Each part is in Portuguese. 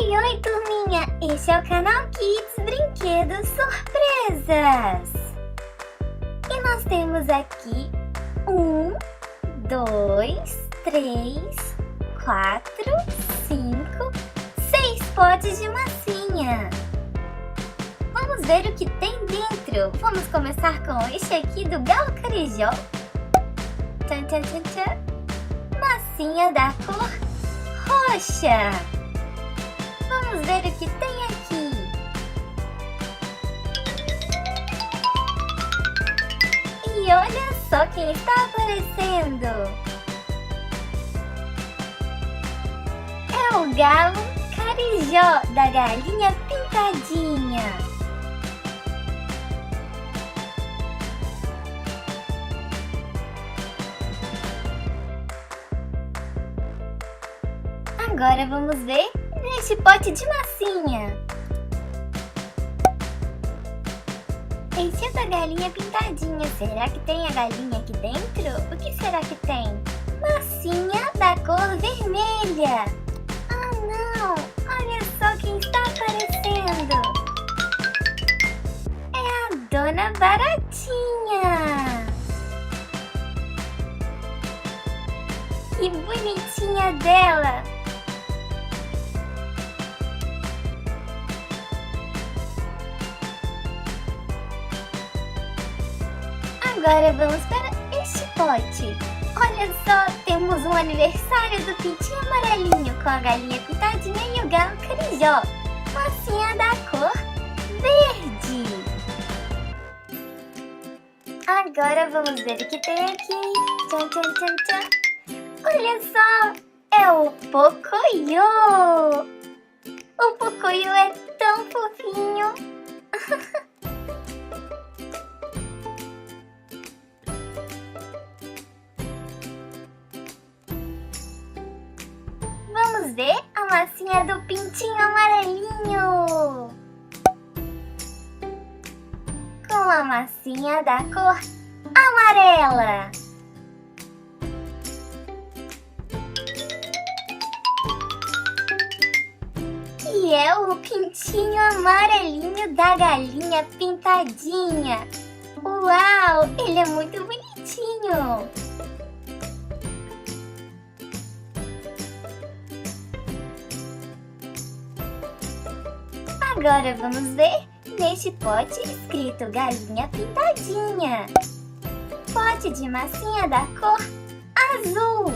Oi, oi, turminha! Este é o canal Kids Brinquedos Surpresas! E nós temos aqui 6 potes de massinha. Vamos ver o que tem dentro. Vamos começar com este aqui do Galo Carijó. Tchan, tchan, tchan, tchan. Massinha da cor roxa. Vamos ver o que tem aqui. E olha só quem está aparecendo. É o Galo Carijó, da Galinha Pintadinha. Agora vamos ver neste pote de massinha. Este é da Galinha Pintadinha. Será que tem a galinha aqui dentro? O que será que tem? Massinha da cor vermelha. Ah não! Olha só quem está aparecendo. É a Dona Baratinha. Que bonitinha dela. Agora vamos para este pote. Olha só, temos um aniversário do Pintinho Amarelinho com a Galinha Pintadinha e o Galo Carijó. Massinha da cor verde. Agora vamos ver o que tem aqui. Tchan, tchan, tchan, tchan. Olha só, é o Pocoyo. O Pocoyo é tão fofinho. Vamos ver a massinha do Pintinho Amarelinho. Com a massinha da cor amarela. E é o Pintinho Amarelinho da Galinha Pintadinha. Uau, ele é muito bonitinho. Agora vamos ver neste pote escrito Galinha Pintadinha. Pote de massinha da cor azul.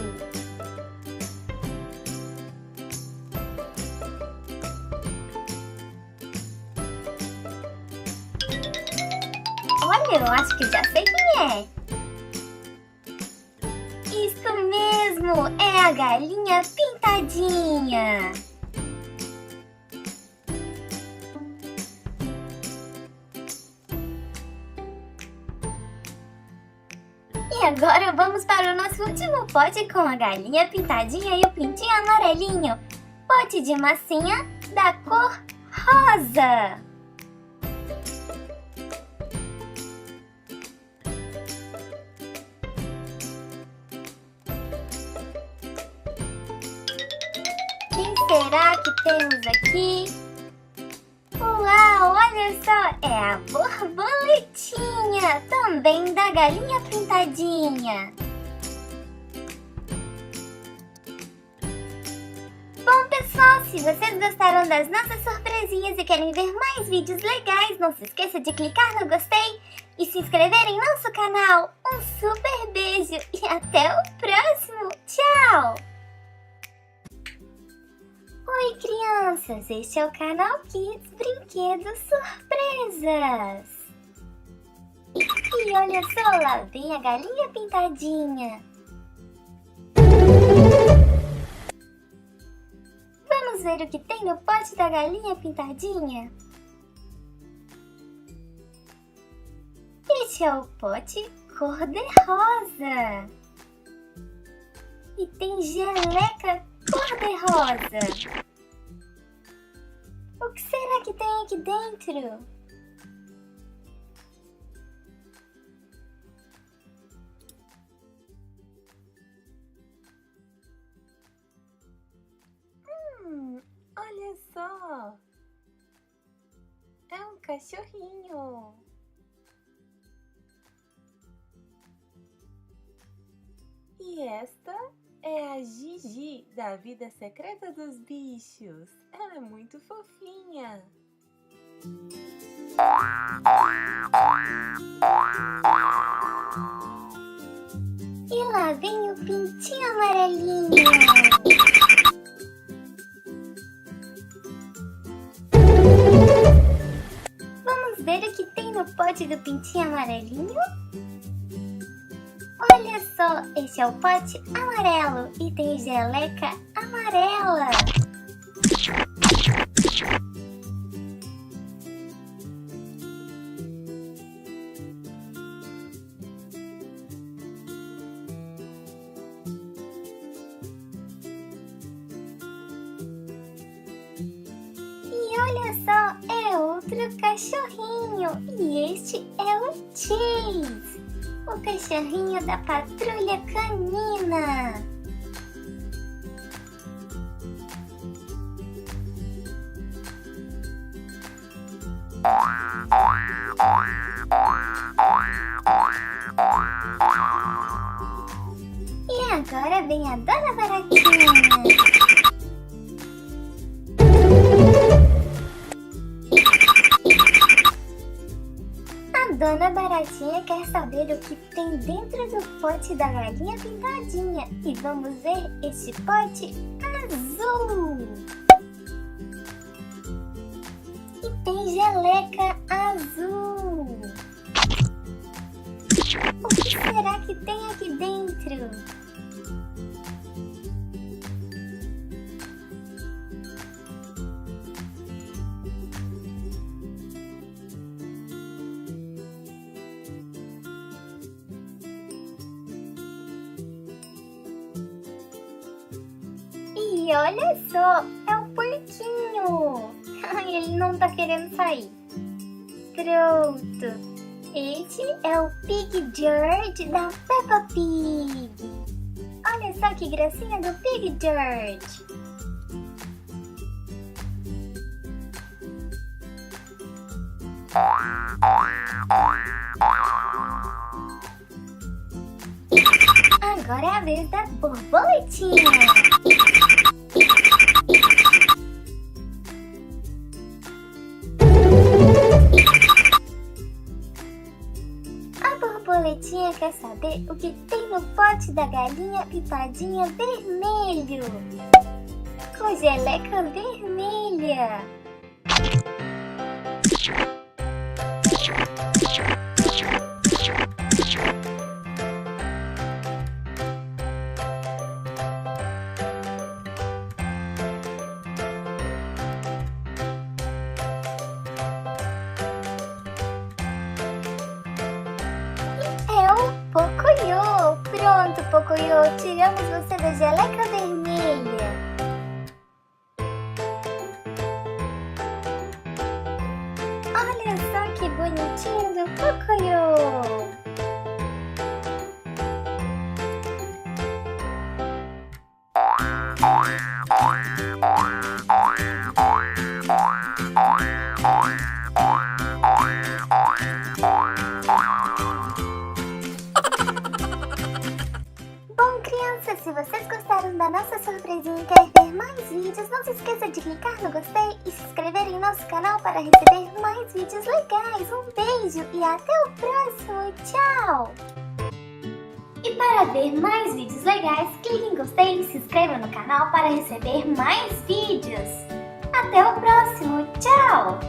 Olha, eu acho que já sei quem é. Isso mesmo, é a Galinha Pintadinha. E agora vamos para o nosso último pote com a Galinha Pintadinha e o Pintinho Amarelinho. Pote de massinha da cor rosa. Quem será que temos aqui? Uau, olha só, é a borboletinha, também da Galinha Pintadinha. Bom, pessoal, se vocês gostaram das nossas surpresinhas e querem ver mais vídeos legais, não se esqueça de clicar no gostei e se inscrever em nosso canal. Um super beijo e até o próximo. Tchau! Oi, crianças! Este é o canal Kids Brinquedos Surpresas. E olha só, lá vem a Galinha Pintadinha. Vamos ver o que tem no pote da Galinha Pintadinha? Este é o pote cor-de-rosa. E tem geleca cor-de-rosa. O que será que tem aqui dentro? Olha só, cachorrinho. E esta é a Gigi, da Vida Secreta dos Bichos. Ela é muito fofinha. E lá vem o pintinho amarelinho. Vamos ver o que tem no pote do pintinho amarelinho? Olha só, esse é o pote amarelo e tem geleca amarela. E olha só, é outro cachorrinho e este é o Chase, o cachorrinho da patrulha canina. E agora vem a Dona Baratinha. A Dona Baratinha quer saber o que tem dentro do pote da galinha pintadinha. E vamos ver esse pote azul. E tem geleca azul. O que será que tem aqui dentro? E olha só, é o porquinho. Ai, ele não tá querendo sair. Pronto. Esse é o Pig George da Peppa Pig. Olha só que gracinha do Pig George. Agora é a vez da borboletinha. A borboletinha quer saber o que tem no pote da galinha pintadinha vermelho, com geleca vermelha. É o Pocoyo. Pronto, Pocoyo, tiramos você da geleca vermelha. Olha só que bonitinho do Pocoyo. Bom, crianças, se vocês gostaram da nossa surpresinha e querem ver mais vídeos, não se esqueça de clicar no gostei e se inscrever em nosso canal para receber mais vídeos legais. Um beijo e até o próximo. Tchau! E para ver mais vídeos legais, clique em gostei e se inscreva no canal para receber mais vídeos. Até o próximo. Tchau!